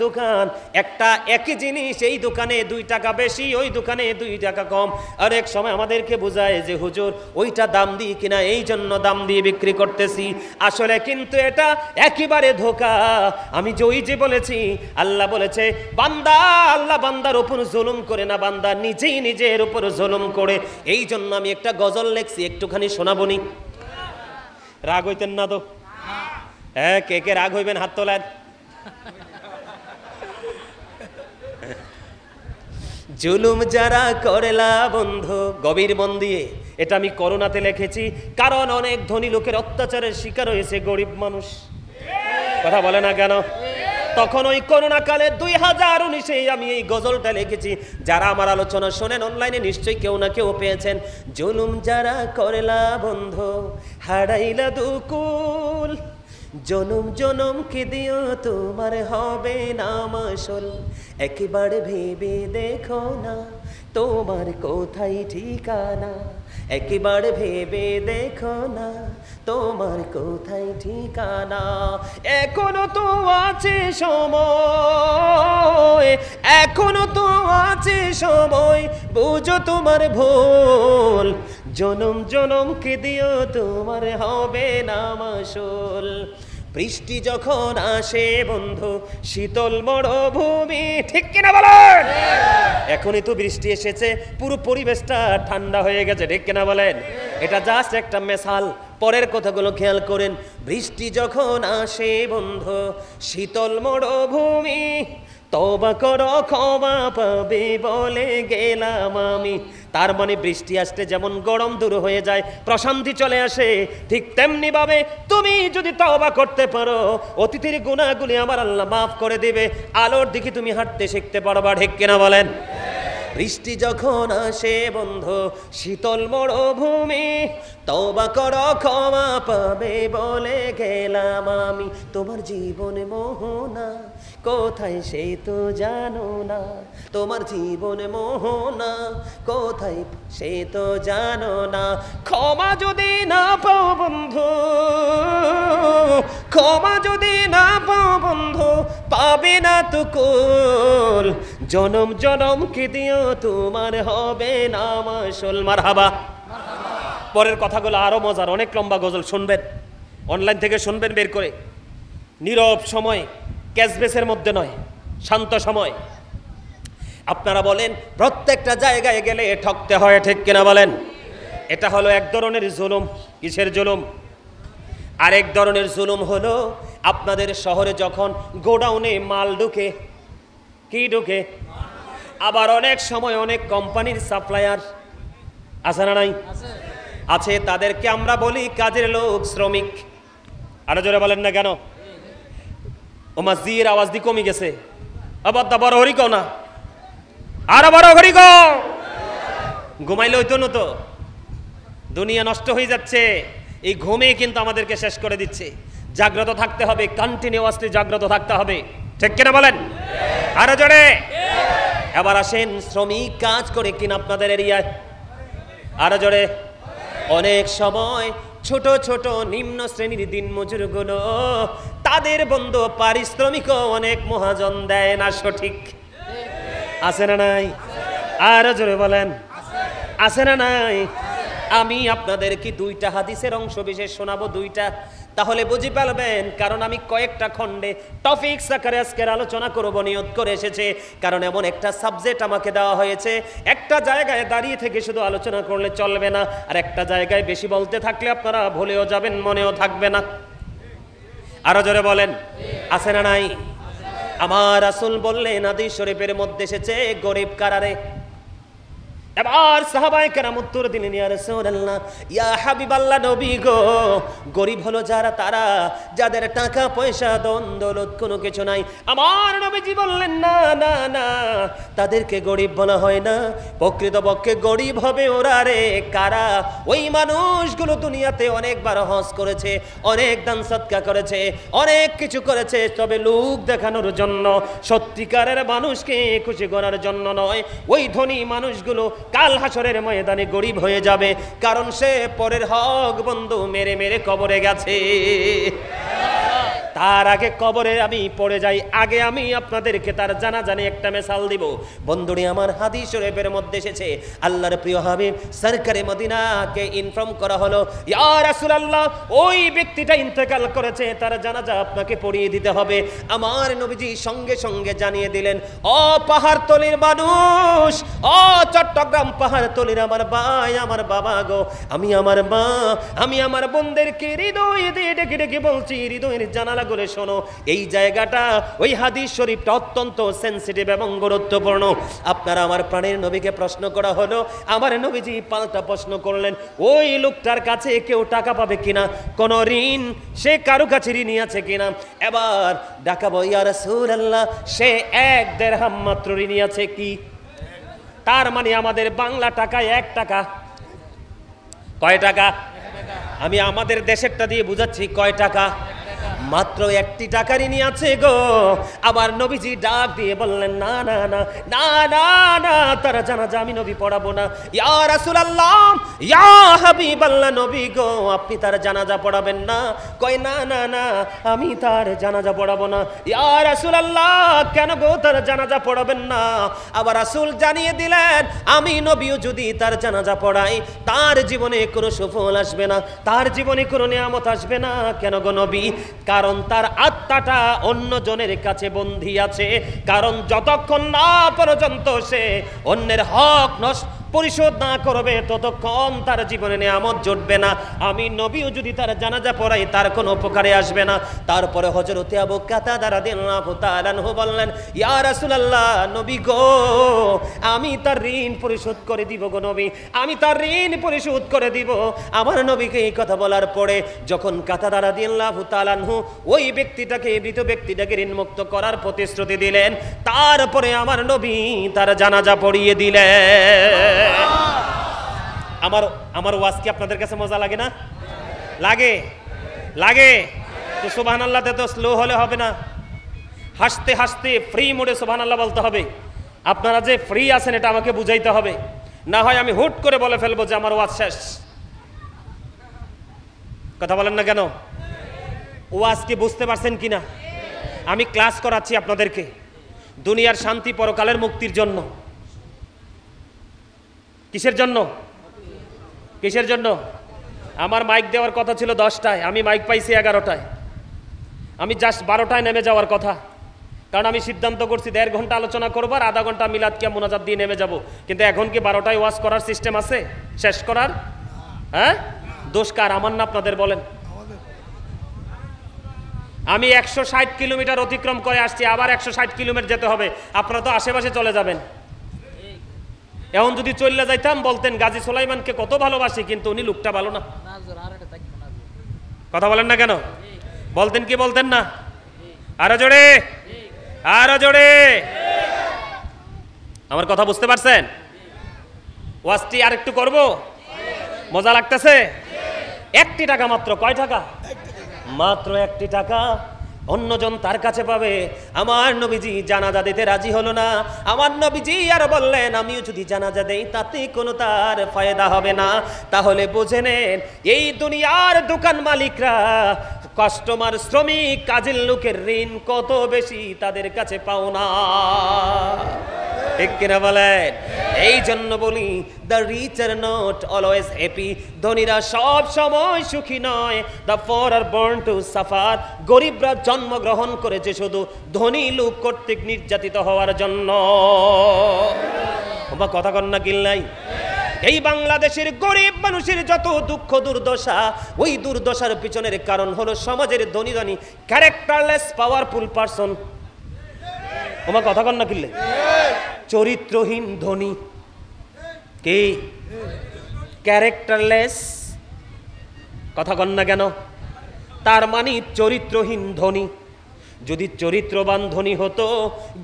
দোকান, একটা একই জিনিস, এই দোকানে 2 টাকা বেশি, ওই দোকানে 2 টাকা কম। আর এক সময় আমাদেরকে বোঝায় যে হুজুর ওইটা দাম দিই কিনা, এই জন্য দাম দিয়ে বিক্রি করতেছি। আসলে কিন্তু এটা একেবারে ধোঁকা। আমি যে বলেছি, আল্লাহ বলেছে বান্দা, আল্লাহ বান্দার উপর জুলুম করে না, বান্দা নিজেই নিজের উপর জুলুম করে। এই জন্য আমি একটা গজল লেখছি, একটুখানি শোনাবনি। রাগ হইতেন না তো? হ্যাঁ, কে কে রাগ হইবেন হাত তোলেন। জুলুম যারা করেলা বন্ধু, গভীর মন দিয়ে, এটা আমি করোনাতে লিখেছি, কারণ অনেক ধনী লোকের অত্যাচারের শিকার হয়েছে গরিব মানুষ। কথা বলে না কেন? তখন ওই করোনা কালে 2019-এ আমি এই গজলটা লিখেছি। যারা আমার আলোচনা শোনেন অনলাইনে, নিশ্চয়ই কেউ না কেউ পেয়েছেন। জুলুম যারা করেলা বন্ধু, হারাইলা দুকুল, জনম জনম কে দিও তোমার হবে না মাসল। একবার ভেবে দেখো না তোমার কোথায় ঠিকানা, একবার ভেবে দেখো না তোমার কোথায় ঠিকানা। এখনো তো আছে সময়, এখনো তো আছে সময়, বুঝো তোমার ভুল। জনম জনম কে দিও তোমার হবে না মাসল। বৃষ্টি যখন আসে বন্ধু, শীতল মরুভূমি, ঠিক কিনা বলেন? এখনই তো বৃষ্টি এসেছে, পুরো পরিবেশটা ঠান্ডা হয়ে গেছে, ঠিক কিনা বলেন? এটা জাস্ট একটা মেসাল। পরের কথাগুলো খেয়াল করেন। বৃষ্টি যখন আসে বন্ধু, শীতল মরুভূমি, তওবা করো ক্ষমা পাবে বলে গেলাম আমি। তার মানে বৃষ্টি আসতে যেমন গরম দূর হয়ে যায়, প্রশান্তি চলে আসে, ঠিক তেমনি ভাবে তুমি যদি তওবা করতে পারো, অতীতের গুনাহগুলি আমার আল্লাহ মাফ করে দিবে। আলোর দিকে তুমি হাঁটতে শিখতে পারবা, ঠিক কিনা বলেন? বৃষ্টি যখন আসে বন্ধু, শীতল মরুভূমি, তওবা করো ক্ষমা পাবে বলে গেলাম আমি। তোমার জীবনে মোহনা কোথায় সে তো জানো না, তোমার জীবনে মোহনা কোথায় সে তো জানো না। ক্ষমা যদি না পাও বন্ধু, ক্ষমা যদি না পাও বন্ধু, পাবে না তো কুল। জনম জনম কে দিও তোমার হবে না মাসল। মারহাবা। পরের কথাগুলো আরো মজার, অনেক লম্বা গজল, শুনবেন, অনলাইন থেকে শুনবেন বের করে। নীরব সময়, ক্যাশবেসের মধ্যে নয়, শান্ত সময়। আপনারা বলেন প্রত্যেকটা জায়গায় গেলে ঠকতে হয়, ঠিক কিনা বলেন? এটা হলো এক ধরনের জুলুম। কিসের জুলুম? আরেক ধরনের জুলুম হলো আপনাদের শহরে যখন গোডাউনে মাল ঢুকে, কি ঢুকে, আবার অনেক সময় অনেক কোম্পানির সাপ্লায়ার আছে না নাই? আছে, তাদেরকে আমরা বলি কাজের লোক, শ্রমিক। আরো জোরে বলেন না কেন? ও মাজির আওয়াজ দি কমে গেছে, আবার তা বড় হরি কও না, আরো বড় হরি কও। ঘুমাইলে হইতো না তো, দুনিয়া নষ্ট হয়ে যাচ্ছে। এই ঘুমে কিন্তু আমাদেরকে শেষ করে দিচ্ছে। জাগ্রত থাকতে হবে, কন্টিনিউয়াসলি জাগ্রত থাকতে হবে, ঠিক কিনা বলেন? আরো জোরে। এবার আসেন, শ্রমিক কাজ করে কিনা আপনাদের এরিয়ায়? আরো জোরে। অনেক সময় ছোট ছোট নিম্ন শ্রেণীর দিনমজুরগুলো, তাদের বন্ধু পারিশ্রমিকও অনেক মহাজন দেয় না, সঠিক আছে না নাই? আরো জোরে বলেন, আছে না নাই? আমি আপনাদেরকে 2টা হাদিসের অংশ বিশেষ শোনাবো, 2টা, তাহলে বুঝে পারবেন। কারণ আমি কয়েকটা খণ্ডে টপিক আকারে আজকের আলোচনা করব নিয়ত করে এসেছে। কারণ এমন একটা সাবজেক্ট আমাকে দেওয়া হয়েছে, একটা জায়গায় দাঁড়িয়ে থেকে শুধু আলোচনা করলে চলবে না, আর একটা জায়গায় বেশি বলতে থাকলে আপনারা ভুলেও যাবেন, মনেও থাকবে না। আরো জোরে বলেন, আছে না নাই? আমার রাসূল বললেন, হাদিস শরীফের মধ্যে এসেছে, গরিব কারারে। এবার সাহাবায়ে কেরাম উত্তর দিলেন, ইয়া রাসূলুল্লাহ, ইয়া হাবিবাল্লাহ, নবী গো, গরিব হলো যারা, তারা যাদের টাকা পয়সা ধন দৌলত কোনো কিছু নাই। আমার নবীজি বললেন, না না না, তাদেরকে গরিব বলা হয় না। প্রকৃতপক্ষে গরিব হবে ওরা রে, কারা? ওই মানুষগুলো দুনিয়াতে অনেকবার হজ করেছে, অনেক দান সদকা করেছে, অনেক কিছু করেছে, তবে লোক দেখানোর জন্য, সত্যিকারের মানুষকে খুশি করার জন্য নয়। ওই ধনী মানুষগুলো কাল হাসরের ময়দানে গরিব হয়ে যাবে, কারণ সে পরের হক বন্ধু মেরে মেরে কবরে গেছে। তার আগে কবরে আমি পড়ে যাই, আগে আমি আপনাদেরকে তার জানাজা নিয়ে একটা মিসাল দিব। বন্ধুরে আমার, হাদিস শরীফের মধ্যে এসেছে আল্লাহর প্রিয় হাবিব সরকারে মদিনাকে ইনফর্ম করা হলো, ইয়া রাসূলুল্লাহ, ওই ব্যক্তিটা ইন্তেকাল করেছে, তার জানাজা আপনাকে পড়িয়ে দিতে হবে। আমার নবীজি সঙ্গে সঙ্গে জানিয়ে দিলেন, ও পাহাড়তলির মানুষ, ও চট্টগ্রাম পাহাড়তলির আমার ভাই, আমার বাবা গো, আমি আমার মা, আমি আমার বোনদেরকে হৃদয় দিয়ে ডেকে ডেকে বলছি, হৃদয়ের জানালা করে শোনো, এই জায়গাটা, ওই হাদিস শরীফটা অত্যন্ত সেনসিটিভ এবং গুরুত্বপূর্ণ। আপনারা আমার প্রাণের নবীকে প্রশ্ন করা হলো, আমার নবীজি পাল্টা প্রশ্ন করলেন, ওই লোকটার কাছে কেউ টাকা পাবে কিনা, কোন ঋণ সে কারো কাছে ঋণী আছে কিনা? এবার ডাকাবো, ইয়া রাসূলুল্লাহ, সে 1 দিরহাম মাত্র ঋণী আছে। কি? তার মানে আমাদের বাংলা টাকায় 1 টাকা। কয় টাকা? আমি আমাদের দেশেরটা দিয়ে বুঝাচ্ছি, কয় টাকা? মাত্র 1টি টাকা ঋণী আছে গো। আবার নবীজি ডাক দিয়ে বললেন, না না না না না না, তার জানাজা আমি নবী পড়াবো না। ইয়া রাসূলুল্লাহ, ইয়া হাবিবাল্লাহ, নবী গো, আপনি তার জানাজা পড়াবেন না? কয় না না না, আমি তার জানাজা পড়াবো না। ইয়া রাসূলুল্লাহ, কেন গো তার জানাজা পড়াবেন না? আবার রাসূল জানিয়ে দিলেন, আমি নবীও যদি তার জানাজা পড়াই, তার জীবনে কোনো সুফল আসবে না, তার জীবনে কোনো নিয়ামত আসবে না। কেন গো নবী? কারণ তার আত্মাটা অন্য জনের কাছে বন্দী আছে। কারণ যতক্ষণ না পর্যন্ত সে অন্যের হক পরিশোধ না করবে, ততক্ষণ তার জীবনে নিয়ামত জুটবে না। আমি নবীও যদি তার জানাজা পড়াই, তার কোনো উপকারে আসবে না। তারপরে হযরতে আবু কাতাদা রাদিয়াল্লাহু তাআলা আনহু বললেন, ইয়া রাসূলুল্লাহ, নবী গো, আমি তার ঋণ পরিশোধ করে দিব গো নবী, আমি তার ঋণ পরিশোধ করে দিব। আমার নবীকে এই কথা বলার পরে যখন কাতাদা রাদিয়াল্লাহু তাআলা আনহু ওই ব্যক্তিটাকে, মৃত ব্যক্তিটাকে ঋণমুক্ত করার প্রতিশ্রুতি দিলেন, তারপরে আমার নবী তার জানাজা পড়িয়ে দিলেন। আমার ওয়াজ কি আপনাদের কাছে মজা লাগে না? লাগে? লাগে তো সুবহানাল্লাহ তে তো স্লো হলে হবে না, হাসতে হাসতে ফ্রি মোডে সুবহানাল্লাহ বলতে হবে। আপনারা যে ফ্রি আছেন এটা আমাকে বুঝাইতে হবে, না হয় আমি হুট করে বলে ফেলবো যে আমার ওয়াজ শেষ। কথা বলেন না কেন? ওয়াজ কি বুঝতে পারছেন কিনা? আমি ক্লাস করাচ্ছি আপনাদেরকে দুনিয়ার শান্তি, পরকালের মুক্তির জন্য। কিসের জন্য? কিসের জন্য? আমার মাইক দেওয়ার কথা ছিল 10টায়, আমি মাইক পাইছি 11টায়। আমি জাস্ট 12টায় নেমে যাওয়ার কথা, কারণ আমি সিদ্ধান্ত করছি 1.5 ঘন্টা আলোচনা করবো আর আধা ঘন্টা মিলাদ কিয়া মুনাজাত দিয়ে নেমে যাব। কিন্তু এখন কি 12টায় ওয়াজ করার সিস্টেম আছে শেষ করার? হ্যাঁ, দোষ কার? আমার না আপনাদের? বলেন। আমি 160 কিলোমিটার অতিক্রম করে আসছি, আবার 160 কিলোমিটার যেতে হবে। আপনারা তো আশেপাশে চলে যাবেন। এখন যদি চলে যাইতাম বলতেন গাজী সুলাইমানকে কত ভালোবাসি, কিন্তু উনি লোকটা ভালো না। কথা বলেন না কেন? বলতেন কি বলতেন না? আরো জোরে, আরো জোরে। আমার কথা বুঝতে পারছেন? ওয়াজটি আর একটু করবো, মজা লাগতেছে? 1টি টাকা মাত্র। কয় টাকা? মাত্র 1টি টাকা। অন্যজন তার কাছে পাবে। আমার নবীজি জানাজা দিতে রাজি হলো না। আমার নবীজি আর বললেন, আমিও যদি জানাজা দেই তাতে কোনো তার ফায়দা হবে না। তাহলে বুঝে নেন, এই দুনিয়ার দোকান মালিকরা, কাস্টমার, শ্রমিক, কাজের লোকের ঋণ কত বেশি তাদের কাছে পাও না। ঠিক কিনা বলেন? এই জন্য বলি, the rich are not always happy. ধনীরা সব সময় সুখী নয়। The poor are born to suffer. গরিবরা জন্মগ্রহণ করেছে শুধু ধনী লোক কর্তৃক নির্যাতিত হওয়ার জন্য। কথা কন না কিল্লাই? এই বাংলাদেশের গরিব মানুষের যত দুঃখ দুর্দশা, ওই দুর্দশার পিছনের কারণ হলো সমাজের ধনী ধনী ক্যারেক্টারলেস পাওয়ারফুল পারসন। ওমা কথা কন না কিল্লাই? চরিত্রহীন ধনী কে? ক্যারেক্টারলেস। কথা কন না কেন? তার মানে চরিত্রহীন ধনী। যদি চরিত্রবান ধনী হতো,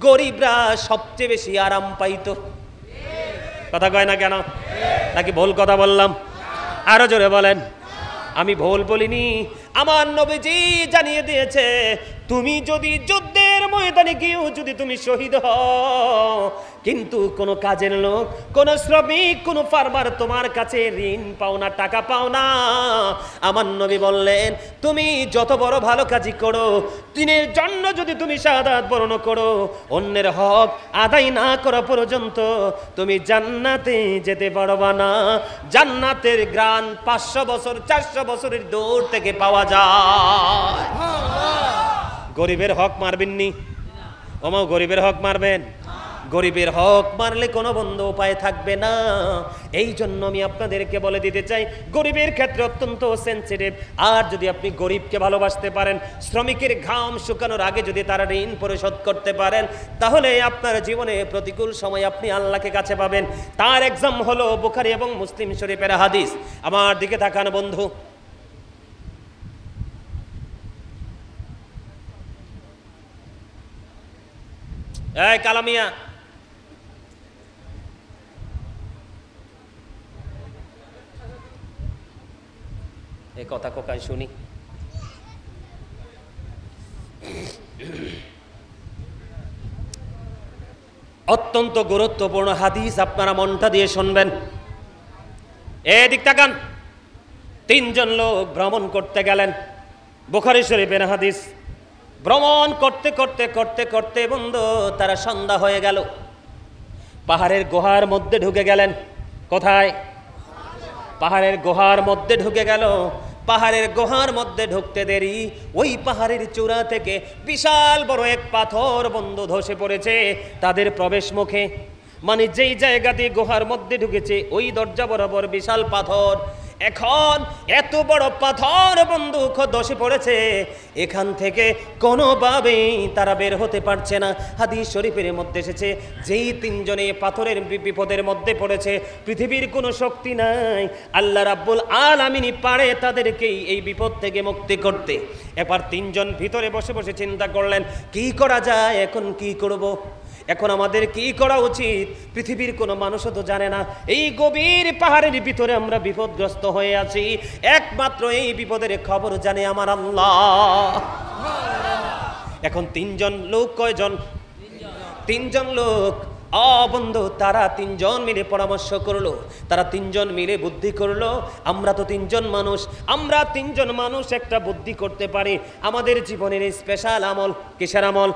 গরিবরা সবচেয়ে বেশি আরাম পাইতো। কথা কয় না কেন? নাকি ভুল কথা বললাম? আরো জোরে বলেন। আমি ভুল বলিনি। আমার নবীজি জানিয়ে দিয়েছে, তুমি যদি যুদ্ধের যুদ্ধের ময়দানে গিয়েও যদি তুমি শহীদ হও, কিন্তু কোনো কাজের লোক, কোনো শ্রমিক, কোনো ফার্মার তোমার কাছে ঋণ পাও না, টাকা পাও না, আমার নবী বললেন তুমি যত বড় ভালো কাজই করো, দিনের জন্য যদি তুমি শাহাদাত বরণ করো, অন্যের হক আদায় না করা পর্যন্ত তুমি জান্নাতে যেতে পারবা না। জান্নাতের গ্রান 500 বছর 400 বছরের দূর থেকে পাওয়া যায়। গরিবের হক মারবেননি? ওমা গরিবের হক মারবেন? গরিবের হক মারলে কোনো বন্ধ উপায় থাকবে না। এই জন্য আমি আপনাদেরকে বলে দিতে চাই, গরিবের ক্ষেত্রে অত্যন্ত সেনসিটিভ। আর যদি আপনি গরিবকে ভালোবাসতে পারেন, শ্রমিকের ঘাম শুকানোর আগে যদি তারা ঋণ পরিশোধ করতে পারেন, তাহলে আপনার জীবনে প্রতিকূল সময় আপনি আল্লাহকে কাছে পাবেন। তার এক্সাম হলো বুখারী এবং মুসলিম শরীফের হাদিস। আমার দিকে তাকান বন্ধু। এই কালামিয়া, এই কথা কোকায় শুনি। অত্যন্ত গুরুত্বপূর্ণ হাদিস, আপনারা মনটা দিয়ে শুনবেন। এদিক তাকান। 3 জন লোক ভ্রমণ করতে গেলেন, বুখারী শরীফের হাদিস। ভ্রমণ করতে করতে করতে করতে বন্ধু তারা সন্ধ্যা হয়ে গেল। পাহাড়ের গুহার মধ্যে ঢুকে গেলেন। কোথায়? পাহাড়ের গুহার মধ্যে ঢুকে গেল। পাহাড়ের গুহার মধ্যে ঢুকতে দেরি, ওই পাহাড়ের চূড়া থেকে বিশাল বড় এক পাথর বন্ধু ধসে পড়েছে তাদের প্রবেশ মুখে। মানে যেই জায়গা দিয়ে গুহার মধ্যে ঢুকেছে ওই দরজা বরাবর বিশাল পাথর। এখন এত বড় পাথর বন্ধু ধসে পড়েছে, এখান থেকে কোনোভাবেই তারা বের হতে পারছে না। হাদিস শরীফের মধ্যে এসেছে, যেই 3 জনে পাথরের বিপদের মধ্যে পড়েছে, পৃথিবীর কোনো শক্তি নাই, আল্লাহ রাব্বুল আলামিনই পারে তাদেরকে এই বিপদ থেকে মুক্তি করতে। এবার 3 জন ভিতরে বসে বসে চিন্তা করলেন, কি করা যায়, এখন কি করব, এখন আমাদের কি করা উচিত? পৃথিবীর কোনো মানুষও তো জানে না এই গভীর পাহাড়ের ভিতরে আমরা বিপদগ্রস্ত হয়ে আছি, একমাত্র এই বিপদের খবর জানে আমার আল্লাহ। এখন 3 জন লোক, কয়জন? 3 জন লোক। বন্ধু তারা 3 জন মিলে পরামর্শ করলো, তারা 3 জন মিলে বুদ্ধি করলো, আমরা তো 3 জন মানুষ, আমরা 3 জন মানুষ একটা বুদ্ধি করতে পারি। আমাদের জীবনের স্পেশাল আমল, কিসের আমল?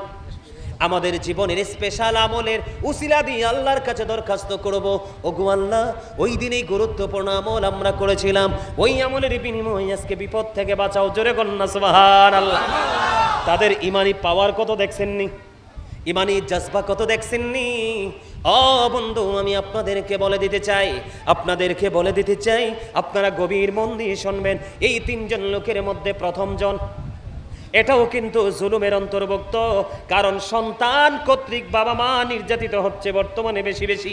আমাদের জীবনের স্পেশাল আমলের উসিলা দিয়ে আল্লাহর কাছে দরখাস্ত করব, ওগো আল্লাহ ওই দিনেই গুরুত্বপূর্ণ আমল আমরা করেছিলাম, ওই আমলের বিনিময়ে আজকে বিপদ থেকে বাঁচাও। জোরে কন্যা সুবহানাল্লাহ। তাদের ইমানি পাওয়ার কত দেখছেননি? ইমানি জজবা কত দেখছেননি? বন্ধু আমি আপনাদেরকে বলে দিতে চাই, আপনারা গভীর মন দিয়ে শুনবেন। এই 3 জন লোকের মধ্যে প্রথম জন, এটাও কিন্তু জুলুমের অন্তর্ভুক্ত, কারণ সন্তান কর্তৃক বাবা মা নির্যাতিত হচ্ছে বর্তমানে বেশি বেশি।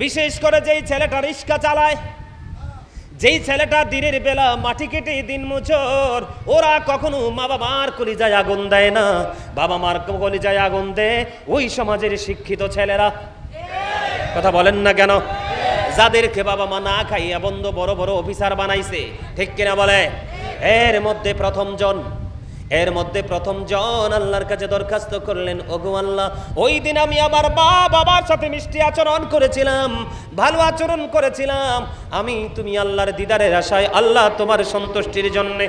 বিশেষ করে যেই ছেলেটা রিক্সা চালায়, যেই ছেলেটা দিনের বেলা মাটি কেটে দিন মজুর, ওরা কখনো মা বাবার কলিজায় আগুন দেয় না, বাবা মার কলিজায় আগুন দেয় ওই সমাজের শিক্ষিত ছেলেরা। কথা বলেন না কেন? যাদেরকে বাবা মা না খাইয়া বন্ধ বড় বড় অফিসার বানাইছে, ঠিক কিনা বলে? এর মধ্যে প্রথম জন আল্লাহর কাছে দরখাস্ত করলেন, ওগো আল্লাহ ওই দিন আমি আমার মা বাবার সাথে মিষ্টি আচরণ করেছিলাম, ভালো আচরণ করেছিলাম, তুমি আল্লাহর দিদারের আশায়, আল্লাহ তোমার সন্তুষ্টির জন্যে।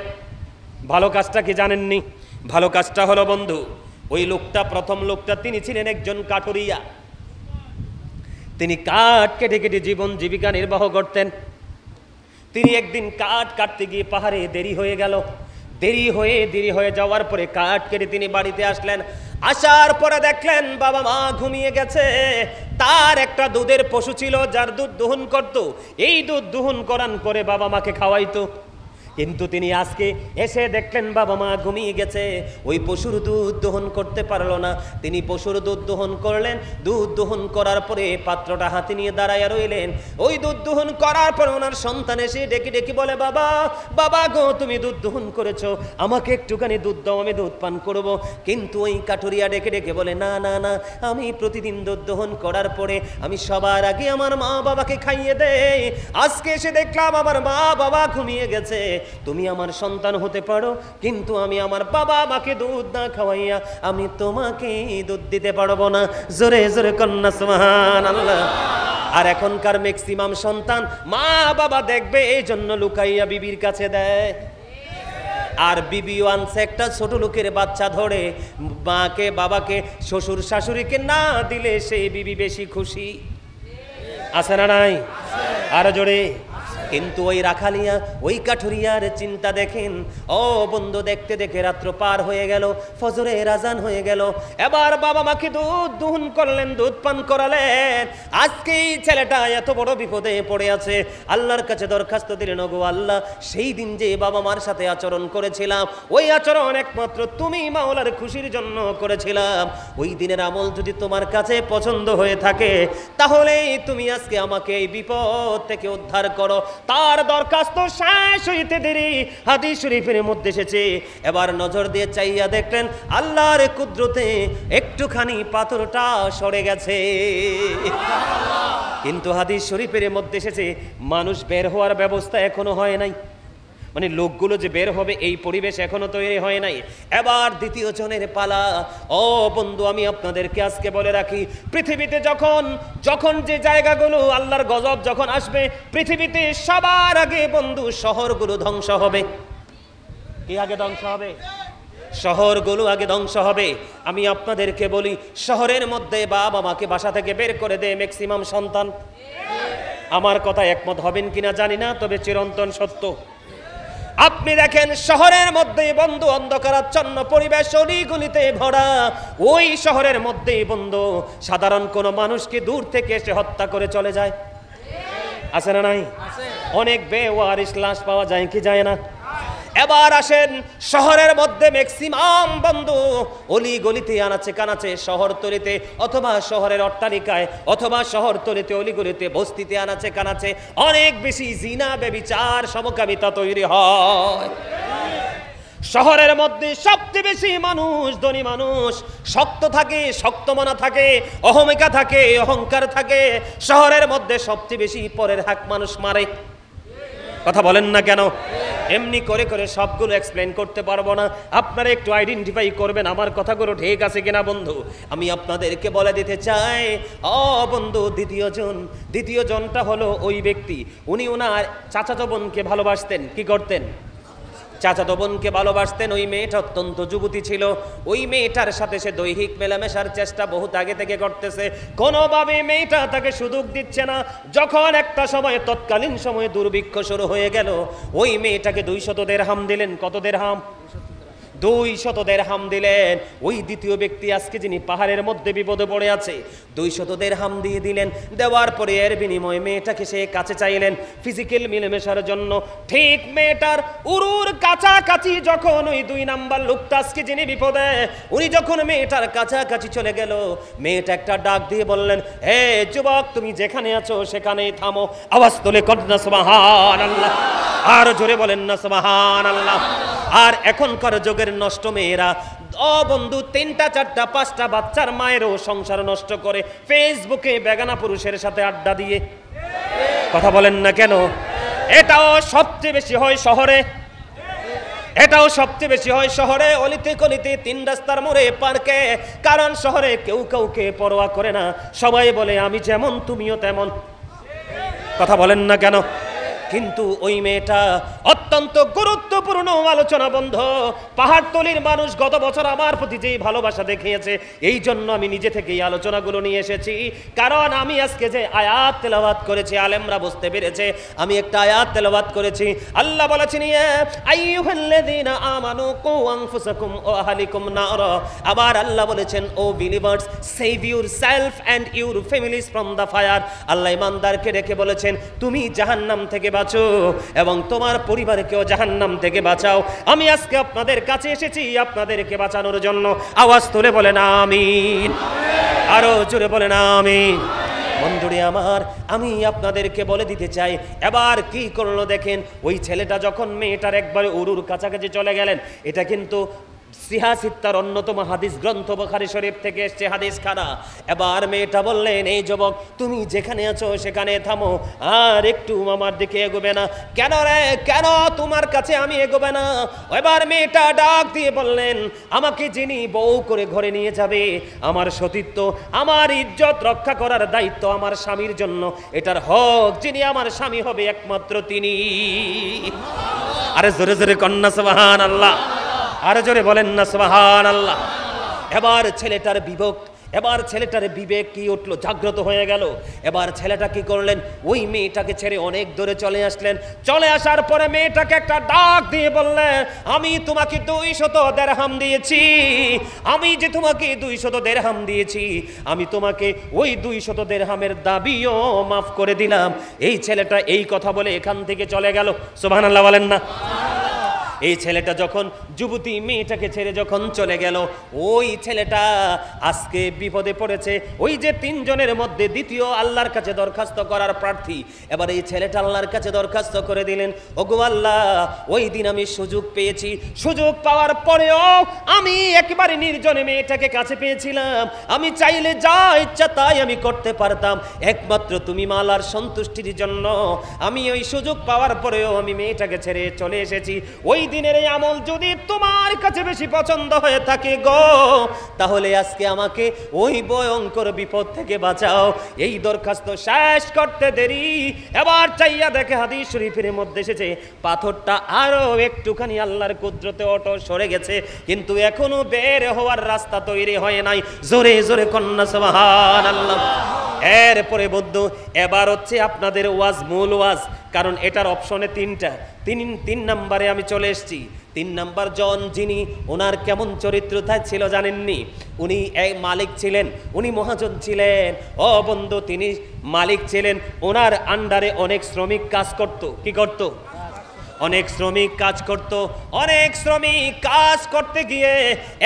ভালো কাজটা কি জানেননি? ভালো কাজটা হলো বন্ধু, ওই লোকটা, প্রথম লোকটা তিনি ছিলেন একজন কাঠুরিয়া। তিনি কাঠ কেটে কেটে জীবন জীবিকা নির্বাহ করতেন। তিনি একদিন কাঠ কাটতে গিয়ে পাহাড়ে দেরি হয়ে গেল। দেরি হয়ে যাওয়ার পরে কাঠ কেটে তিনি বাড়িতে আসলেন। আসার পরে দেখলেন বাবা মা ঘুমিয়ে গেছে। তার একটা দুধের পশু ছিল যার দুধ দহন করত, এই দুধ দহন করান করে বাবা মাকে খাওয়াইতো। কিন্তু তিনি আজকে এসে দেখলেন বাবা মা ঘুমিয়ে গেছে, ওই পশুর দুধ দহন করতে পারলো না। তিনি পশুর দুধ দহন করলেন। দুধ দহন করার পরে পাত্রটা হাতে নিয়ে দাঁড়াইয়া রইলেন। ওই দুধ দহন করার পরে ওনার সন্তান এসে ডেকে ডেকে বলে, বাবা বাবা গো, তুমি দুধ দহন করেছো, আমাকে একটুখানি দুধ দাও, আমি দুধ পান করব। কিন্তু ওই কাঠুরিয়া ডেকে ডেকে বলে, না না না, আমি প্রতিদিন দুধ দহন করার পরে আমি সবার আগে আমার মা বাবাকে খাইয়ে দেই। আজকে এসে দেখলাম আমার মা বাবা ঘুমিয়ে গেছে, তুমি আমার সন্তান হতে পারো, কিন্তু আমি আমার বাবা মাকে দুধ না খাওয়াইয়া আমি তোমাকে দুধ দিতে পারবো না। জোরে জোরে কন্যা সুবহানাল্লাহ। আর এখনকার ম্যাক্সিমাম সন্তান মা বাবা দেখবে এই জন্য লুকাইয়া বিবির কাছে দেয়। আর বিবি আনছে একটা ছোট লোকের বাচ্চা ধরে, মাকে বাবাকে শ্বশুর শাশুড়িকে না দিলে সেই বিবি বেশি খুশি। আছে না নাই? আরো জোরে। কিন্তু ওই রাখালিয়া, ওই কাঠুরিয়ার চিন্তা দেখেন। ও বন্ধু, দেখতে দেখে রাত্র পার হয়ে গেল, ফজরের আজান হয়ে গেল। এবার বাবা মাকে দুধ দহন করলেন, দুধ পান করালেন। আজকে এই ছেলেটা এত বড় বিপদে পড়ে আছে, আল্লাহর কাছে দরখাস্ত দিলেন, ওগো আল্লাহ, সেই দিন যে বাবা মার সাথে আচরণ করেছিলাম, ওই আচরণ একমাত্র তুমি মাওলার খুশির জন্য করেছিলাম। ওই দিনের আমল যদি তোমার কাছে পছন্দ হয়ে থাকে, তাহলে তুমি আজকে আমাকে এই বিপদ থেকে উদ্ধার করো। তার দরখাস্ত শেষ হইতে দেরি হাদিস শরীফের মধ্যে এসেছে। এবার নজর দিয়ে চাইয়া দেখলেন আল্লাহর কুদরতে একটুখানি পাথরটা সরে গেছে। কিন্তু হাদিস শরীফের মধ্যে এসেছে মানুষ বের হওয়ার ব্যবস্থা এখনো হয় নাই, মানে লোকগুলো যে বের হবে এই পরিবেশ এখনো তৈরি হয় নাই। এবার দ্বিতীয় জনের পালা। ও বন্ধু, আমি আপনাদেরকে আজকে বলে রাখি, পৃথিবীতে যখন যে জায়গাগুলো আল্লাহর গজব যখন আসবে, পৃথিবীতে সবার আগে বন্ধু শহরগুলো ধ্বংস হবে। কি আগে ধ্বংস হবে? শহরগুলো আগে ধ্বংস হবে। আমি আপনাদেরকে বলি, শহরের মধ্যে বাবা মাকে বাসা থেকে বের করে দেয় ম্যাক্সিমাম সন্তান। আমার কথা একমত হবেন কিনা জানি না, তবে চিরন্তন সত্য। আপনি দেখেন শহরের মধ্যে বন্ধু অন্ধকারাচ্ছন্ন পরিবেশ, অলিগলিতে ভরা। ওই শহরের মধ্যে বন্ধু সাধারণ কোন মানুষকে দূর থেকে এসে হত্যা করে চলে যায়। আছে না নাই? অনেক বেওয়ারিশ লাশ পাওয়া যায় কি যায় না? এবার আসেন শহরের মধ্যে ম্যাক্সিমাম বন্ধু অলিগলিতে আনাচে কানাচে, শহরতলিতে অথবা শহরের অট্টালিকায় অথবা শহরতলিতে অলিগলিতে বস্তিতে আনাচে কানাচে অনেক বেশি জিনা ব্যভিচার সমকামিতা তৈরি হয়। শহরের মধ্যে সবচেয়ে বেশি মানুষ, ধনী মানুষ শক্ত থাকে, শক্ত মনা থাকে, অহমিকা থাকে, অহংকার থাকে। শহরের মধ্যে সবচেয়ে বেশি পরের হাক মানুষ মারে। কথা বলেন না কেন? এমনি করে করে সবগুলো এক্সপ্লেন করতে পারবো না, আপনারা একটু আইডেন্টিফাই করবেন আমার কথাগুলো ঠিক আছে কিনা। বন্ধু, আমি আপনাদেরকে বলে দিতে চাই, বন্ধু, দ্বিতীয় জনটা হলো ওই ব্যক্তি, উনি ওনার চাচাতো বোনকে ভালোবাসতেন। কি করতেন? চাচাতো বোনকে ভালোবাসতেন। ওই মেয়েটা অত্যন্ত যুবতী ছিল। ওই মেয়েটার সাথে সে দৈহিক মেলামেশার চেষ্টা বহুত আগে থেকে করতেছে, কোনোভাবে মেয়েটা তাকে সুযোগ দিচ্ছে না। যখন একটা সময়, তৎকালীন সময়ে দুর্ভিক্ষ শুরু হয়ে গেল, ওই মেয়েটাকে 200 দিরহাম দিলেন। কত দিরহাম? 200 দিরহাম দিলেন। ওই দ্বিতীয় ব্যক্তি আজকে যিনি পাহাড়ের মধ্যে বিপদে পড়ে আছে, 200 দিরহাম দিয়ে দিলেন। দেওয়ার পরে এর বিনিময়ে মেয়েটাকে সে কাছে চাইলেন ফিজিক্যাল মিলেমিশার জন্য। ঠিক মেয়েটার উরুর কাছাকাছি যখন ওই 2 নাম্বার লোকটা আজকে যিনি বিপদে, উনি যখন মেয়েটার কাছাকাছি চলে গেল, মেয়েটা একটা ডাক দিয়ে বললেন, হে যুবক, তুমি যেখানে আছো সেখানেই থামো। আওয়াজ তুলে কন্যা সুবহানাল্লাহ। আর জোরে বলেন না সুবহানাল্লাহ। আর এখনকার যুগের নষ্ট মেয়েরা, বন্ধু, 3টা 4টা 5টা বাচ্চার মায়েরও সংসার নষ্ট করে ফেসবুকে বেগানা পুরুষের সাথে আড্ডা দিয়ে। কথা বলেন না কেন? এটাও সবচেয়ে বেশি হয় শহরে। এটাও সবচেয়ে বেশি হয় শহরে, অলিতে গলিতে, 3 রাস্তার মোড়ে, পার্কে। কারণ শহরে কেউ কাউকে পরোয়া করে না, সবাই বলে আমি যেমন তুমিও তেমন। কথা বলেন না কেন? কিন্তু ওই মেয়েটা অত্যন্ত গুরুত্বপূর্ণ আলোচনা বন্ধু। পাহাড়তলির মানুষ গত বছর আমার প্রতি যেই ভালোবাসা দেখিয়েছে, এই জন্য আমি নিজে থেকে এই আলোচনাগুলো নিয়ে এসেছি। কারণ আমি আজকে যে আয়াত তেলাওয়াত করেছি, আলেমরা বুঝতে পেরেছে আমি একটা আয়াত তেলাওয়াত করেছি। আল্লাহ বলেছেন, ইয়া আইয়ুহাল্লাযীনা আমানু কু আনফুসাকুম ওয়া আহলিকুম নারা। আবার আল্লাহ বলেছেন, O believers, save yourself and your families from the fire. Allah ইমানদারকে রেখে বলেছেন, তুমি জাহান্নাম থেকে বাঁচো এবং তোমার পরিবারকেও জাহান্নাম থেকে বাঁচাও। আমি আজকে আপনাদের কাছে এসেছি আপনাদেরকে বাঁচানোর জন্য। আওয়াজ তুলে বলেন আমিন। আরো জোরে বলেন আমিন। বন্ধুরে আমার, আমি আপনাদেরকে বলে দিতে চাই, এবার কি করলো দেখেন। ওই ছেলেটা যখন মেয়েটার একবারে উরুর কাছাকাছি চলে গেলেন, এটা কিন্তু সিহাসিত্তার অন্যতম হাদিস গ্রন্থ বুখারী শরীফ থেকে এসছে হাদিস খানা। এবার মেয়েটা বললেন, এই যুবক, তুমি যেখানে আছো সেখানে থামো, আর একটু আমার দিকে এগোবে না। কেন রে, কেন তোমার কাছে আমি এগোবে না? এবার মেয়েটা ডাক দিয়ে বললেন, আমাকে যিনি বউ করে ঘরে নিয়ে যাবে, আমার সতীত্ব, আমার ইজ্জত রক্ষা করার দায়িত্ব আমার স্বামীর জন্য, এটার হক যিনি আমার স্বামী হবে একমাত্র তিনি। আরে জোরে জোরে কন্যা সুবহানাল্লাহ, আরো জোরে বলেন না সুবহানাল্লাহ। এবার ছেলেটার বিবেক কি উঠলো, জাগ্রত হয়ে গেল। এবার ছেলেটা কি করলেন, ওই মেয়েটাকে ছেড়ে অনেক দূরে চলে আসলেন। চলে আসার পরে মেয়েটাকে একটা ডাক দিয়ে বললেন, আমি তোমাকে 200 দিরহাম দিয়েছি, আমি যে তোমাকে 200 দিরহাম দিয়েছি, আমি তোমাকে ওই 200 দিরহামের দাবিও মাফ করে দিলাম। এই ছেলেটা এই কথা বলে এখান থেকে চলে গেল। সুবহানাল্লাহ বলেন না। এই ছেলেটা যখন যুবতী মেয়েটাকে ছেড়ে যখন চলে গেল, ওই ছেলেটা আজকে বিপদে পড়েছে। ওই যে 3 জনের মধ্যে দ্বিতীয় আল্লাহর কাছে দরখাস্ত করার প্রার্থী, এবার এই ছেলেটা আল্লাহর কাছে দরখাস্ত করে দিলেন, ওগো আল্লাহ, ওই দিন আমি সুযোগ পেয়েছি, সুযোগ পাওয়ার পরেও আমি একেবারে নির্জনে মেয়েটাকে কাছে পেয়েছিলাম, আমি চাইলে যা ইচ্ছা তাই আমি করতে পারতাম, একমাত্র তুমি মালার সন্তুষ্টির জন্য আমি ওই সুযোগ পাওয়ার পরেও আমি মেয়েটাকে ছেড়ে চলে এসেছি। ওই দিনের এই আমল যদি তোমার কাছে বেশি পছন্দ হয়ে থাকে গো, তাহলে আজকে আমাকে ওই ভয়ঙ্কর বিপদ থেকে বাঁচাও। এই দরখাস্ত শেষ করতে দেরি, এবার চাইয়া দেখে হাদিস শরীফের মধ্যে এসেছে, পাথরটা আরো একটুখানি আল্লাহর কুদরতে অটো সরে গেছে, কিন্তু এখনো বের হওয়ার রাস্তা তৈরি হয় নাই। জোরে জোরে কন্যা সুবহানাল্লাহ। এরপরে বন্ধু, এবার হচ্ছে আপনাদের ওয়াজ, মূল ওয়াজ, কারণ এটার অপশনে 3টা। 3 নম্বরে আমি চলে এসেছি। 3 নম্বর জন যিনি, ওনার কেমন চরিত্র ছিল জানেননি? উনি এক মালিক ছিলেন, উনি মহাজন ছিলেন। ও বন্ধু, তিনি মালিক ছিলেন, ওনার আন্ডারে অনেক শ্রমিক কাজ করত। কি করত? অনেক শ্রমিক কাজ করত। অনেক শ্রমিক কাজ করতে গিয়ে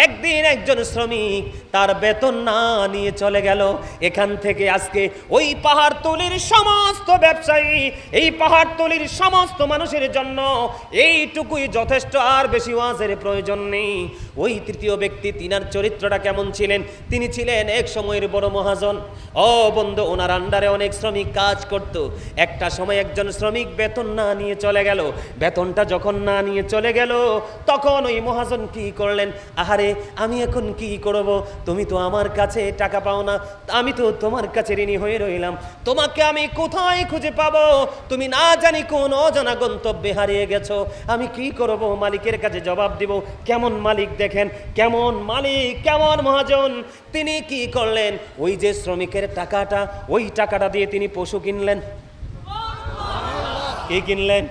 একদিন একজন শ্রমিক তার বেতন না নিয়ে চলে গেল এখান থেকে। আজকে ওই পাহাড়তলির সমস্ত ব্যবসায়ী, এই পাহাড়তলির সমস্ত মানুষের জন্য এইটুকুই যথেষ্ট, আর বেশি ওয়াজের প্রয়োজন নেই। ওই তৃতীয় ব্যক্তি, তিনার চরিত্রটা কেমন ছিলেন? তিনি ছিলেন এক সময়ের বড় মহাজন। ও বন্ধু, ওনার আন্ডারে অনেক শ্রমিক কাজ করত। একটা সময় একজন শ্রমিক বেতন না নিয়ে চলে গেল। বেতনটা যখন না নিয়ে চলে গেল, তখন ওই মহাজন কি করলেন, আহারে আমি এখন কি করব, তুমি তো আমার কাছে টাকা পাও না, আমি তো তোমার কাছে ঋণী হয়ে রইলাম, তোমাকে আমি কোথায় খুঁজে পাবো? তুমি না জানি কোন অজানা গন্তব্যে হারিয়ে গেছো, আমি কি করব? মালিকের কাছে জবাব দিব। কেমন মালিক দেখেন, কেমন মালিক, কেমন মহাজন। তিনি কি করলেন, ওই যে শ্রমিকের টাকাটা, ওই টাকাটা দিয়ে তিনি পশু কিনলেন। কি কিনলেন?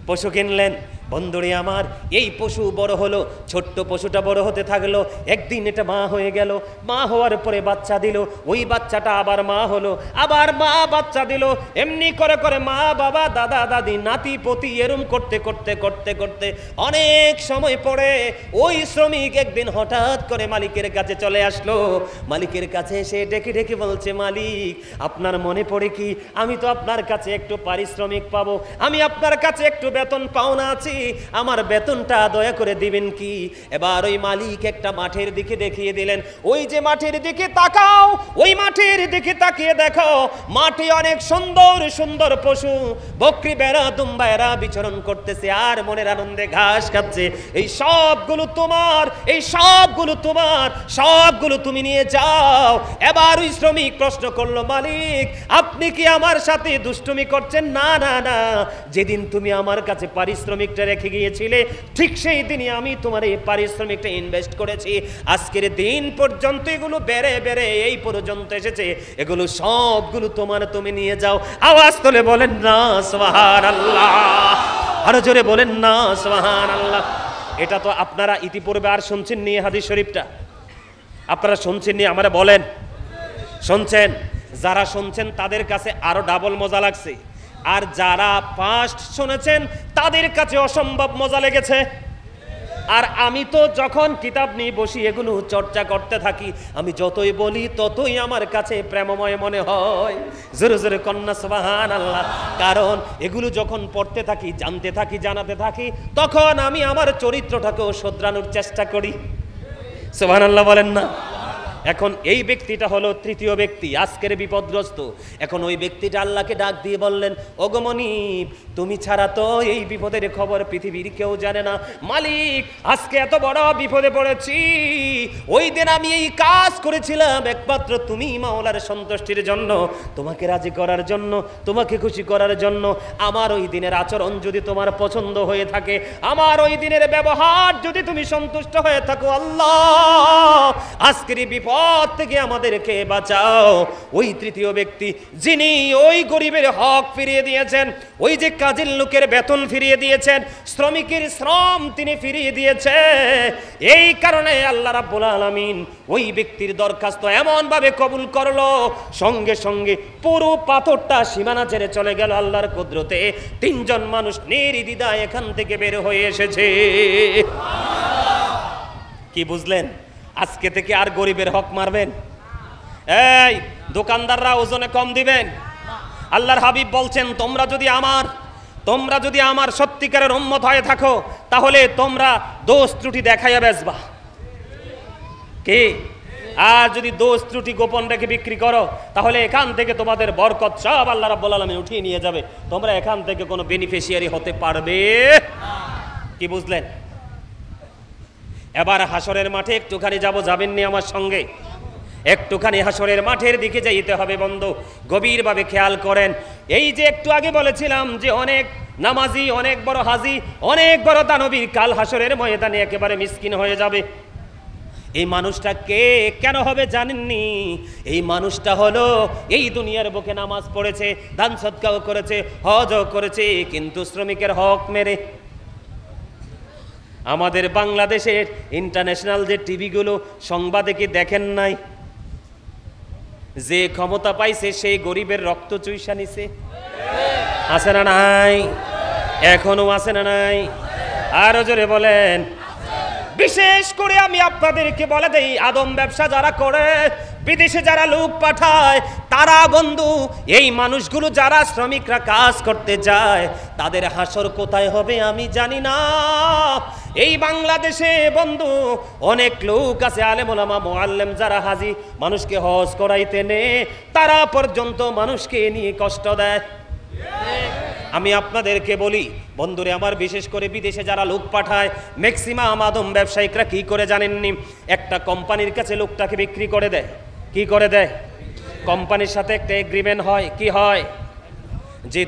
পশু কিনলেন। বন্ধুরে আমার, এই পশু বড় হলো, ছোট্ট পশুটা বড় হতে থাকলো। একদিন এটা মা হয়ে গেল। মা হওয়ার পরে বাচ্চা দিল। ওই বাচ্চাটা আবার মা হলো, আবার মা বাচ্চা দিল। এমনি করে করে মা, বাবা, দাদা, দাদি, নাতি, পতি, এরম করতে করতে করতে করতে অনেক সময় পরে ওই শ্রমিক একদিন হঠাৎ করে মালিকের কাছে চলে আসলো। মালিকের কাছে এসে ডেকে ডেকে বলছে, মালিক, আপনার মনে পড়ে কি, আমি তো আপনার কাছে একটু পারিশ্রমিক পাবো, আমি আপনার কাছে একটু বেতন পাওনা আছি, আমার বেতনটা দয়া করে দিবেন কি? এবার ওই মালিক একটা মাঠের দিকে দেখিয়ে দিলেন, ওই যে মাঠের দিকে তাকাও, ওই মাঠের দিকে তাকিয়ে দেখো, মাঠে অনেক সুন্দর সুন্দর পশু, বকরি, বেড়া, দুম্বা এরা বিচরণ করতেছে আর মনের আনন্দে ঘাস খাচ্ছে। এই সবগুলো তোমার, এই সবগুলো তোমার, সবগুলো তুমি নিয়ে যাও। এবার ওই শ্রমিক প্রশ্ন করলো, মালিক, আপনি কি আমার সাথে দুষ্টুমি করছেন? না না না, যেদিন তুমি আমার কাছে পারিশ্রমিকটা রেখে গিয়েছিলে, ঠিক সেই দিনই আমি তোমার এই পারিশ্রমিকটা ইনভেস্ট করেছি। আজকের দিন পর্যন্ত এগুলো বেড়ে বেড়ে এই পর্যন্ত এসেছে, এগুলো সবগুলো তোমার, তুমি নিয়ে যাও। আওয়াজ তুলে বলেন না সুবহানাল্লাহ, আরো জোরে বলেন না সুবহানাল্লাহ। এটা তো আপনারা ইতিপূর্বে আর শুনছেন নি, হাদিস শরীফটা আপনারা শুনছেন নি? আমারে বলেন, শুনছেন? যারা শুনছেন তাদের কাছে আরো ডাবল মজা লাগছে, আর যারা ফার্স্ট শুনেছেন তাদের কাছে অসম্ভব মজা লেগেছে। আর আমি তো যখন কিতাব নিয়ে বসি এগুলো চর্চা করতে থাকি, আমি যতই বলি ততই আমার কাছে প্রেমময় মনে হয়। জোরে জোরে কন্যা সুবহানাল্লাহ। কারণ এগুলো যখন পড়তে থাকি, জানতে থাকি, জানাতে থাকি, তখন আমি আমার চরিত্রটাকেও শোধরানোর চেষ্টা করি। সুবহানাল্লাহ বলেন না? এখন এই ব্যক্তিটা হলো তৃতীয় ব্যক্তি, আজকের বিপদগ্রস্ত। এখন ওই ব্যক্তিটা আল্লাহকে ডাক দিয়ে বললেন, ওগো মনিব, তুমি ছাড়া তো এই বিপদের খবর পৃথিবীর কেউ জানে না। মালিক, আজকে এত বড় বিপদে পড়েছি। ওই দিন আমি এই কাজ করেছিলাম একমাত্র তুমি মাওলার সন্তুষ্টির জন্য, তোমাকে রাজি করার জন্য, তোমাকে খুশি করার জন্য। আমার ওই দিনের আচরণ যদি তোমার পছন্দ হয়ে থাকে, আমার ওই দিনের ব্যবহার যদি তুমি সন্তুষ্ট হয়ে থাকো, আল্লাহ আজকের বিপদ থেকে আমাদেরকে বাঁচাও। ওই তৃতীয় ব্যক্তি যিনি ওই গরিবের হক ফিরিয়ে দিয়েছেন, ওই যে কাজের লোকের বেতন ফিরিয়ে দিয়েছেন, শ্রমিকের শ্রম তিনি ফিরিয়ে দিয়েছেন, এই কারণে আল্লাহ রাব্বুল আলামিন ওই ব্যক্তির দরখাস্ত এমন ভাবে কবুল করলো, সঙ্গে সঙ্গে পুরো পাথরটা সীমানা ছেড়ে চলে গেল আল্লাহর কুদরতে। তিনজন মানুষ নির্দ্বিধায় এখান থেকে বের হয়ে এসেছে। কি বুঝলেন? আজকে থেকে আর গরিবের হক মারবেন? এই দোকানদাররা ওজনে কম দিবেন? আল্লাহর হাবিব বলছেন, তোমরা যদি আমার সত্যিকারের উম্মত হয়ে থাকো, তাহলে তোমরা দোষ ত্রুটি দেখাইয়া বেচবা। কি? আর যদি দোষ ত্রুটি গোপন রেখে বিক্রি করো, তাহলে এখান থেকে তোমাদের বরকত সব আল্লাহ রাব্বুল আলামিন উঠিয়ে নিয়ে যাবে। তোমরা এখান থেকে কোনো বেনিফিশিয়ারি হতে পারবে। কি বুঝলেন? এবার হাসরের মাঠে একটুখানি যাবেননি আমার সঙ্গে? একটুখানি হাসরের মাঠের দিকে যাইতে হবে বন্ধু। গভীরভাবে খেয়াল করেন। এই যে একটু আগে বলেছিলাম যে অনেক নামাজি, অনেক বড় হাজি, অনেক বড় দানবীর কাল হাসরের ময়দানে একেবারে মিসকিন হয়ে যাবে। এই মানুষটা কে, কেন হবে জানেননি? এই মানুষটা হলো এই দুনিয়ার বুকে নামাজ পড়েছে, দান সদকাও করেছে, হজও করেছে, কিন্তু শ্রমিকের হক মেরে। আমাদের বাংলাদেশের ইন্টারন্যাশনাল যে টিভিগুলো সংবাদে কি দেখেন নাই? যে ক্ষমতা পাইছে সেই গরিবের রক্ত চুইসা নিছে। আছে না নাই? এখনো আছে না নাই? আরো জোরে বলেন। বিশেষ করে আমি আপনাদেরকে বলে দেই, আদম ব্যবসা যারা করে, বিদেশে যারা লোক পাঠায়, তারা বন্ধু এই মানুষগুলো যারা শ্রমিকরা কাজ করতে যায়, তাদের হাসর কোথায় হবে আমি জানি না। এই বাংলাদেশে বন্ধু অনেক লোক আছে, আলেম ওলামা মুআল্লিম যারা হাজি, মানুষকে হজ করাইতে নে, তারা পর্যন্ত মানুষকে নিয়ে কষ্ট দেয়। আমি আপনাদেরকে বলি বন্ধুরে আমার, বিশেষ করে বিদেশে যারা লোক পাঠায়, ম্যাক্সিমাম আদম ব্যবসায়িকরা কি করে জানেননি? একটা কোম্পানির কাছে লোকটাকে বিক্রি করে দেয়। কি করে দেয়? কোম্পানির সাথে একটা এগ্রিমেন্ট হয়। কি হয়? যে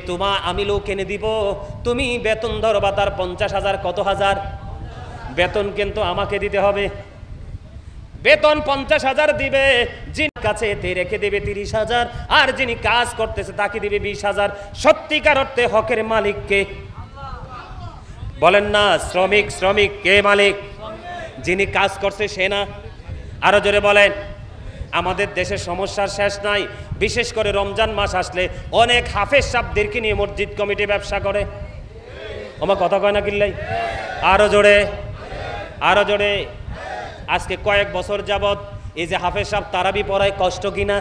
আমি লোক এনে দিব, তুমি বেতন ধরবা তার 50,000, কত হাজার বেতন কিন্তু আমাকে দিতে হবে। বেতন 50,000 দিবে, যিনি কাছে এতে রেখে দেবে 30,000, আর যিনি কাজ করতেছে তাকে দিবে 20,000। সত্যিকার অর্থে হকের মালিক কে? বলেন না। শ্রমিক কে মালিক? যিনি কাজ করছে সে না? আরো জোরে বলেন। আমাদের দেশের সমস্যার শেষ নাই। বিশেষ করে রমজান মাস আসলে অনেক হাফেজ সাহেবদেরকে নিয়ে মসজিদ কমিটি ব্যবসা করে। আমার কথা কয় না কিল্লাই? আরো জোরে। আজকে কয়েক বছর যাবত এই যে হাফেজ সাহেব তারাবি পড়ায়, কষ্ট কিনা?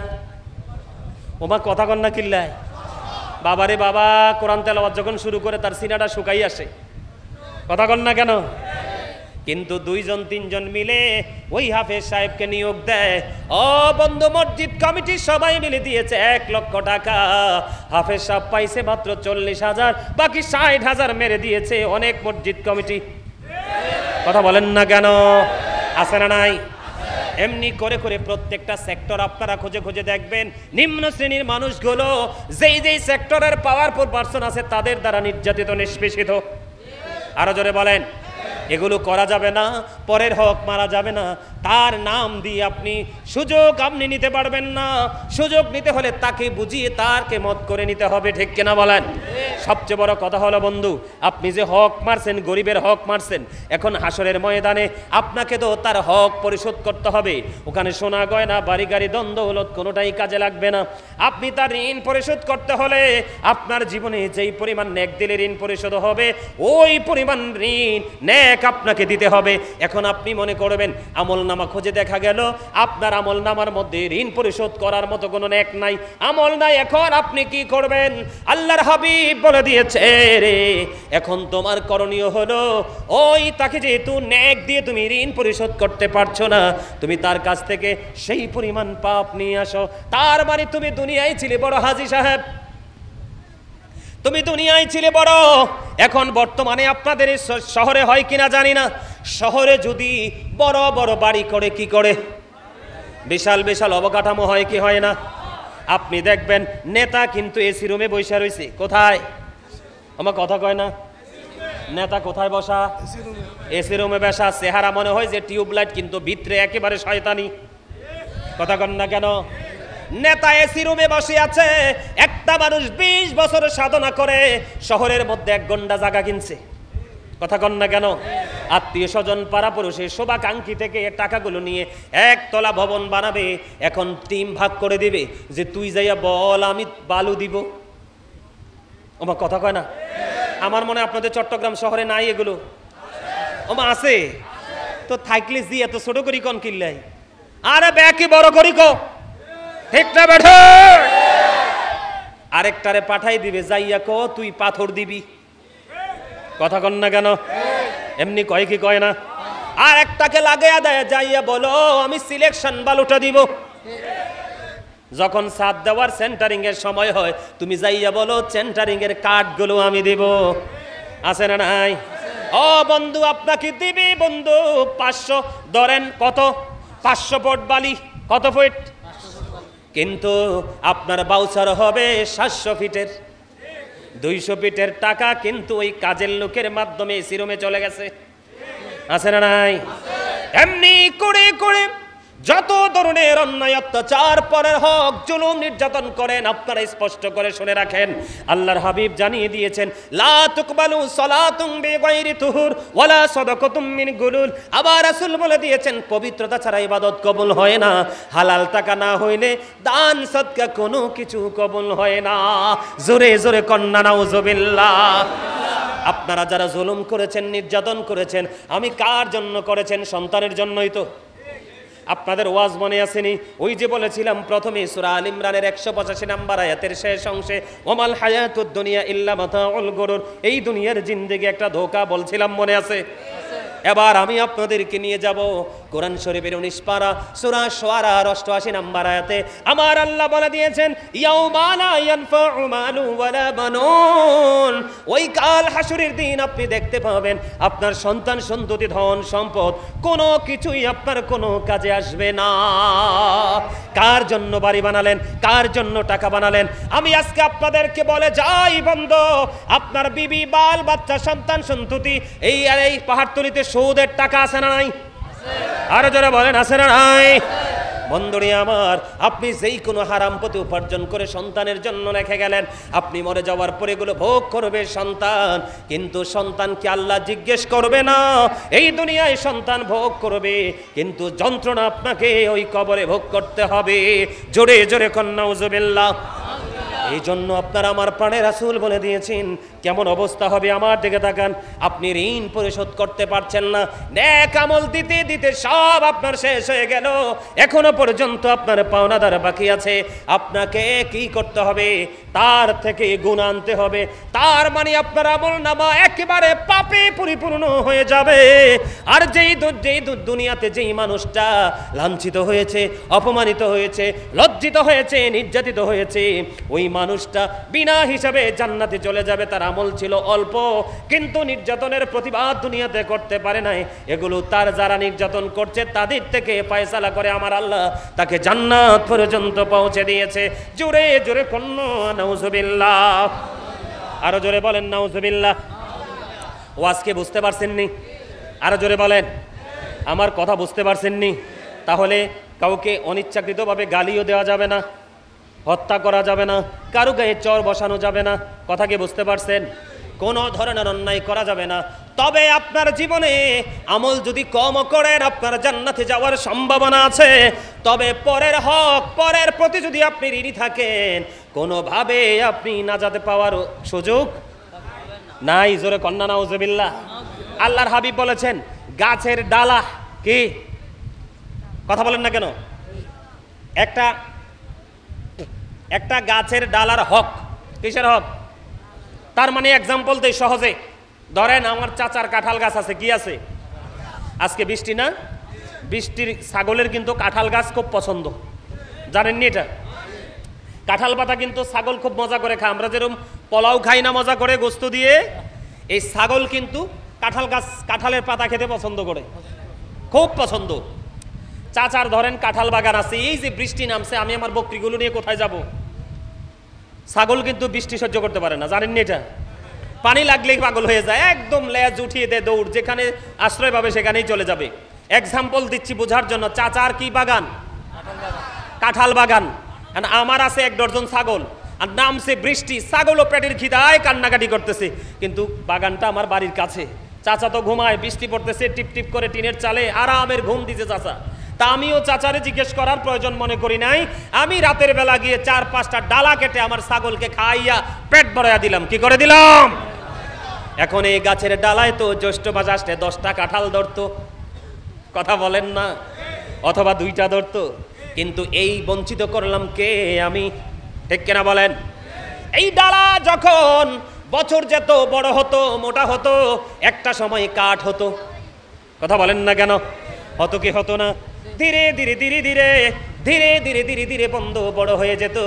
ওমা কথা কন না কিল্লায়? বাবারে বাবা, কোরআন তেলাওয়াত যখন শুরু করে তার সিনাটা শুকাই আসে। কথা কন না কেন? কিন্তু 2-3 মিলে ওই হাফেজ সাহেবকে নিয়োগ দেয়। ও বন্ধু, মসজিদ কমিটি সবাই মিলে দিয়েছে 1 লক্ষ টাকা। হাফেজ সাহেব পাইছে মাত্র 40,000, বাকি 60,000 মেরে দিয়েছে অনেক মসজিদ কমিটি। কথা বলেন না কেন? আছে না নাই? এমনি করে করে প্রত্যেকটা সেক্টর আপনারা খুঁজে খুঁজে দেখবেন, নিম্ন শ্রেণীর মানুষগুলো যেই সেক্টরের পাওয়ারফুল পারসন আছে তাদের দ্বারা নির্যাতিত, নিষ্পেষিত। আরো জোরে বলেন। এগুলো করা যাবে না, পরের হক মারা যাবে না। তার নাম দিয়ে সুযোগ আপনি নিতে পারবেন না। সুযোগ নিতে হলে তাকে বুঝিয়ে তারকে মত করে নিতে হবে। ঠিক কিনা বলেন? সবচেয়ে বড় কথা হলো বন্ধু, আপনি যে হক মারছেন, গরিবের হক মারছেন, এখন হাসরের ময়দানে আপনাকে তো তার হক পরিশোধ করতে হবে। ওখানে সোনা গয়না, বাড়ি গাড়ি, দ্বন্দ্ব হলত কোনোটাই কাজে লাগবে না। আপনি তার ঋণ পরিশোধ করতে হলে আপনার জীবনে যেই পরিমাণ নেক দিলে ঋণ পরিশোধ হবে, ওই পরিমাণ ঋণ নেক নেক আপনাকে দিতে হবে। এখন আপনি মনে করবেন আমল নামা খুঁজে দেখা গেল আপনার আমল নামার মধ্যে ঋণ পরিশোধ করার মতো কোনো নেক নাই, আমল নাই। এখন আপনি কি করবেন? আল্লাহর হাবিব বলে দিয়েছে রে, এখন তোমার করণীয় হলো ওই তাকে যেহেতু নেক দিয়ে তুমি ঋণ পরিশোধ করতে পারছো না, তুমি তার কাছ থেকে সেই পরিমাণ পাপ নিয়ে আসো। তার মানে তুমি দুনিয়ায় ছিলে বড় হাজী সাহেব, তুমি দুনিয়ায় ছিলে বড়। এখন বর্তমানে আপনাদের শহরে হয় কিনা জানি না, শহরে যদি বড় বড় বাড়ি করে, কি করে, বিশাল বিশাল অবকাঠামো হয় কি হয় না? আপনি দেখবেন নেতা কিন্তু এসি রুমে বসে রয়েছে। কোথায়? আমার কথা কয় না, নেতা কোথায় বসা? এসি রুমে বসা। চেহারা মনে হয় যে টিউবলাইট, কিন্তু ভিতরে একেবারে শয়তানি। কথা কন না কেন? নেতা এসি রুমে বসে আছে, একটা মানুষ 20 বছর সাধনা করে শহরের মধ্যে 1 ঘন্টা জায়গা কিনছে। কথা কন না কেন? আত্মীয় স্বজন পাড়া পড়োশি শুভাকাঙ্ক্ষী থেকে টাকাগুলো নিয়ে 1 তলা ভবন বানাবে। এখন টিম ভাগ করে দিবে যে তুই যাইয়া বল আমি বালু দিব। আমার কথা কয় না? আমার মনে হয় আপনাদের চট্টগ্রাম শহরে নাই এগুলো। ওমা আছে তো, থাকলে জি এত ছোট করি কন কিল্লাই, আরে ব্যাকে বড় করি কো, ঠিক না বেঠে? আরেকটারে পাঠাই দিবে যাইয়া কো তুই পাথর দিবি। কথা কন না কেন? এমনি কয় কি কয় না? আর একটাকে লাগাইয়া দেয় যাইয়া বলো আমি সিলেকশন বালুটা দিব। যখন ছাদ দেওয়ার সেন্টারিং এর সময় হয় তুমি যাইয়া বলো সেন্টারিং এর কাঠগুলো আমি দিব। আছে না নাই? ও বন্ধু আপনাকে দিবি বন্ধু 500 ধরেন, কত? 500 ফুট বালি। কত ফুট? কিন্তু আপনার বাউচার হবে 700 ফিটের। 200 ফিটের টাকা কিন্তু ওই কাজের লোকের মাধ্যমে এসি রুমে চলে গেছে। আছে না নাই? এমনি করে করে যত ধরনের অন্যায় অত্যাচার, পরের হক, জুলুম, নির্যাতন করেন আপনারা স্পষ্ট করে শুনে রাখেন। আল্লাহর হাবিব জানিয়ে দিয়েছেন লা তুকবালু সালাতুন বিগাইরি তুহুর ওয়ালা সাদাকাতুম মিন গুলুল। আবার রাসূল বলে দিয়েছেন পবিত্রতা ছাড়া ইবাদত কবুল হয় না, হালাল টাকা না হইলে দান সদকা কোনো কিছু কবুল হয় না। জোরে জোরে কন্না নাউজুবিল্লাহ। আপনারা যারা জুলুম করেছেন, নির্যাতন করেছেন, আমি কার জন্য করেছেন? সন্তানের জন্যই তো। আপনাদের ওয়াজ মনে আসেনি? ওই যে বলেছিলাম প্রথমে সূরা আল ইমরানের 185 নম্বর আয়াতের শেষ অংশে ওমাল হায়াতুদ দুনিয়া ইল্লা মাতাউল গুরুর, এই দুনিয়ার জিন্দেগি একটা ধোঁকা বলছিলাম, মনে আছে? এবার আমি আপনাদেরকে নিয়ে যাব কোরআন শরীফের 19 পারা সূরা শুআরার 88 নম্বর আয়াতে। আমার আল্লাহ বলে দিয়েছেন ইয়াউমা লা ইয়ানফাউ মালু ওয়ালা বানুন, ওই কাল হাসরের দিন আপনি দেখতে পাবেন আপনার সন্তান সন্ততি, ধন সম্পদ কোনো কিছুই আপনার কোনো কাজে আসবে না। কার জন্য বাড়ি বানালেন? কার জন্য টাকা বানালেন? আমি আজকে আপনাদেরকে বলে যাই বন্ধু, আপনার বিবি, বাল বাচ্চা, সন্তান সন্ততি, এই আর এই পাহাড়তলিতে সুদের টাকা আছে না নাই? আরো যারা বলেন আছে না নাই? বন্ধুরে আমার, আপনি যেই কোনো হারাম পথে উপার্জন করে সন্তানের জন্য রেখে গেলেন, আপনি মরে যাওয়ার পরে এগুলো ভোগ করবে সন্তান, কিন্তু সন্তানকে আল্লাহ জিজ্ঞেস করবে না। এই দুনিয়ায় সন্তান ভোগ করবে, কিন্তু যন্ত্রণা আপনাকে ওই কবরে ভোগ করতে হবে। জোরে জোরে কন্না নাউজুবিল্লাহ। এই জন্য আপনার আমার প্রাণের রাসূল বলে দিয়েছেন কেমন অবস্থা হবে। আমার দিকে তাকান, আপনি ঋণ পরিশোধ করতে পারছেন না, নেক আমল দিতে দিতে সব আপনার শেষ হয়ে গেল, এখনো পর্যন্ত আপনার পাওনাদার বাকি আছে। আপনাকে কি করতে হবে? তার থেকে গুণ আনতে হবে। তার মানে আপনার আমল নামা একেবারে পাপে পরিপূর্ণ হয়ে যাবে। আর যেই দুনিয়াতে যেই মানুষটা লাঞ্ছিত হয়েছে, অপমানিত হয়েছে, লজ্জিত হয়েছে, নির্যাতিত হয়েছে, ওই মানুষটা বিনা হিসাবে জান্নাতে চলে যাবে। তার আমল ছিল অল্প, কিন্তু নির্যাতনের প্রতিবাদ দুনিয়াতে করতে পারে নাই। এগুলো তার যারা নির্যাতন করছে তাদের থেকে ফয়সালা করে আমার আল্লাহ তাকে জান্নাত পর্যন্ত পৌঁছে দিয়েছে। জোরে জোরে কন্না নাউজুবিল্লাহ। আরো জোরে বলেন নাউজুবিল্লাহ। ওয়াজকে বুঝতে পারছেন নি? আরো জোরে বলেন। আমার কথা বুঝতে পারছেন নি? তাহলে কাউকে অনিচ্ছাকৃতভাবে গালিও দেওয়া যাবে না, হত্যা করা যাবে না, কারো গায়ে চর বসানো যাবে না। কথা কি বুঝতে পারছেন? কোনো ধরনের অন্যায় করা যাবে না। তবে আপনার জীবনে আমল যদি কম করেন আপনার জান্নাতে যাওয়ার সম্ভাবনা আছে। তবে পরের হক, পরের প্রতি যদি আপনি ঋণী থাকেন, কোনোভাবে আপনি নাজাতে পাওয়ার সুযোগ নাই। জোরে কন্না নাউজুবিল্লাহ। আল্লাহর হাবিব বলেছেন গাছের ডালা কি, কথা বলেন না কেন, একটা একটা গাছের ডালার হক, কিসের হক? তার মানে এক্সাম্পল দেই সহজে, ধরেন আমার চাচার কাঁঠাল গাছ আছে, কি আছে? আজকে বৃষ্টি না, বৃষ্টির ছাগলের কিন্তু কাঁঠাল গাছ খুব পছন্দ, জানেননি এটা? কাঁঠাল পাতা কিন্তু ছাগল খুব মজা করে খায়, আমরা যেরকম পোলাও খাই না মজা করে গোস্ত দিয়ে, এই ছাগল কিন্তু কাঁঠাল গাছ কাঁঠালের পাতা খেতে পছন্দ করে, খুব পছন্দ। চাচার ধরেন কাঁঠাল বাগান আছে, এই যে বৃষ্টি নামছে আমি আমার বকরিগুলো নিয়ে কোথায় যাব? ছাগল কিন্তু বৃষ্টি সহ্য করতে পারে না, জানেননি এটা? পানি লাগলেই পাগল হয়ে যায়, একদম লেজ উঠিয়ে দেয়, দৌড়, যেখানে আশ্রয় পাবে সেখানেই চলে যাবে। এক্সাম্পল দিচ্ছি বোঝার জন্য, চাচার কি বাগান? কাঁঠাল বাগান। আমার আছে 1 ডজন ছাগল, আর নামছে বৃষ্টি, ছাগলও পেটের খিদায় কান্নাকাটি করতেছে, কিন্তু বাগানটা আমার বাড়ির কাছে। চাচা তো ঘুমায়, বৃষ্টি পড়তেছে, টিপ টিপ করে টিনের চালে আরামের ঘুম দিতে চাচা। তা আমিও চাচারে জিজ্ঞেস করার প্রয়োজন মনে করি নাই, আমি রাতের বেলা গিয়ে 4-5টা ডালা কেটে আমার ছাগলকে খাইয়া পেট ভরাইয়া দিলাম। কি করে দিলাম? এখন এই গাছের ডালায় তো জ্যৈষ্ঠ মাস আসলে 10টা কাঁঠাল ধরতো, কথা বলেন না, অথবা 2টা ধরতো, কিন্তু এই বঞ্চিত করলাম কে? আমি, ঠিক কিনা বলেন? এই ডালা যখন বছর যেত বড় হতো, মোটা হতো, একটা সময় কাঠ হতো, কথা বলেন না কেন? হতো কি হতো না? ধীরে ধীরে ধীরে ধীরে ধীরে ধীরে ধীরে ধীরে বন্ধ বড় হয়ে যেত।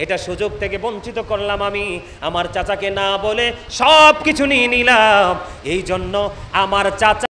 এটা সুযোগ থেকে বঞ্চিত করলাম আমি, আমার চাচাকে না বলে সব কিছু নিয়ে নিলাম। এই জন্য আমার চাচা